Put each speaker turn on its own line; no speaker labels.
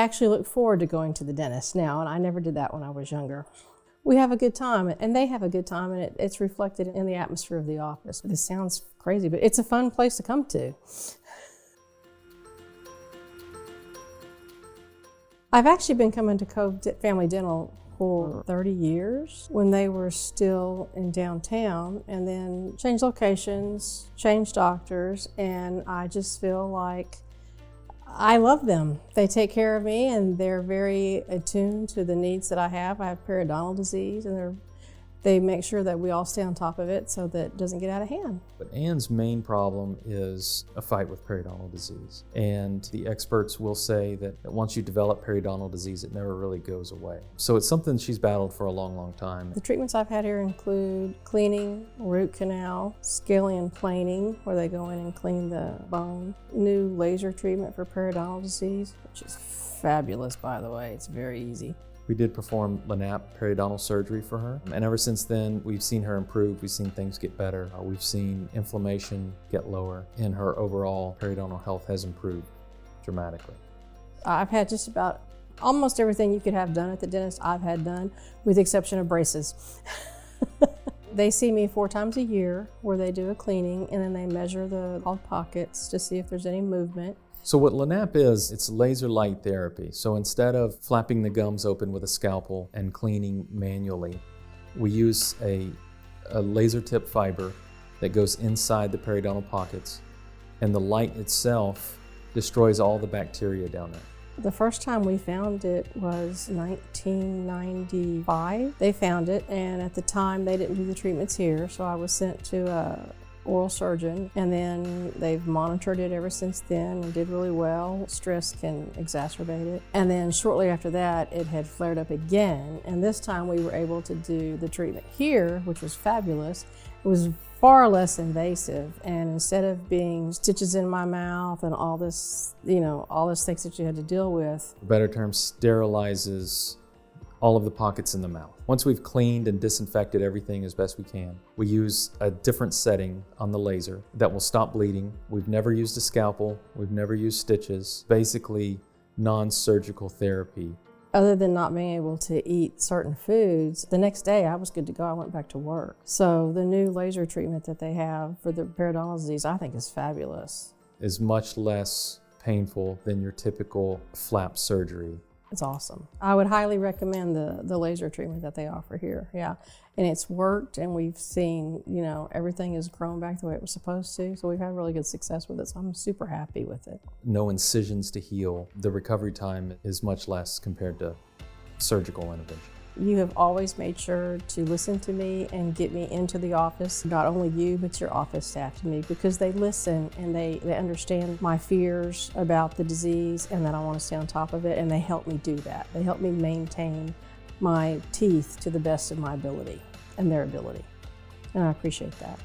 actually look forward to going to the dentist now, and I never did that when I was younger. We have a good time, and they have a good time, and it's reflected in the atmosphere of the office. This sounds crazy, but it's a fun place to come to. I've actually been coming to Cove Family Dental for 30 years when they were still in downtown, and then changed locations, changed doctors, and I just feel like I love them. They take care of me, and they're very attuned to the needs that I have. I have periodontal disease, and they make sure that we all stay on top of it so that it doesn't get out of hand.
But Ann's main problem is a fight with periodontal disease. And the experts will say that once you develop periodontal disease, it never really goes away. So it's something she's battled for a long, long time.
The treatments I've had here include cleaning, root canal, scaling and planing, where they go in and clean the bone, new laser treatment for periodontal disease, which is fabulous, by the way. It's very easy.
We did perform LANAP periodontal surgery for her, and ever since then we've seen her improve. We've seen things get better. We've seen inflammation get lower, and her overall periodontal health has improved dramatically.
I've had just about almost everything you could have done at the dentist I've had done, with the exception of braces. They see me 4 times a year where they do a cleaning, and then they measure the pockets to see if there's any movement.
So what LANAP is, it's laser light therapy. So instead of flapping the gums open with a scalpel and cleaning manually, we use a laser tip fiber that goes inside the periodontal pockets, and the light itself destroys all the bacteria down there.
The first time we found it was 1995. They found it, and at the time they didn't do the treatments here, so I was sent to a oral surgeon, and then they've monitored it ever since then and did really well. Stress can exacerbate it. And then shortly after that, it had flared up again, and this time we were able to do the treatment here, which was fabulous. It was far less invasive, and instead of being stitches in my mouth and all this, all those things that you had to deal with.
For better term, sterilizes all of the pockets in the mouth. Once we've cleaned and disinfected everything as best we can, we use a different setting on the laser that will stop bleeding. We've never used a scalpel, we've never used stitches, basically non-surgical therapy.
Other than not being able to eat certain foods, the next day I was good to go. I went back to work. So the new laser treatment that they have for the periodontal disease, I think is fabulous.
Is much less painful than your typical flap surgery.
It's awesome. I would highly recommend the laser treatment that they offer here, yeah. And it's worked, and we've seen, everything has grown back the way it was supposed to, so we've had really good success with it, so I'm super happy with it.
No incisions to heal. The recovery time is much less compared to surgical intervention.
You have always made sure to listen to me and get me into the office, not only you, but your office staff to me, because they listen and they understand my fears about the disease and that I want to stay on top of it, and they help me do that. They help me maintain my teeth to the best of my ability and their ability, and I appreciate that.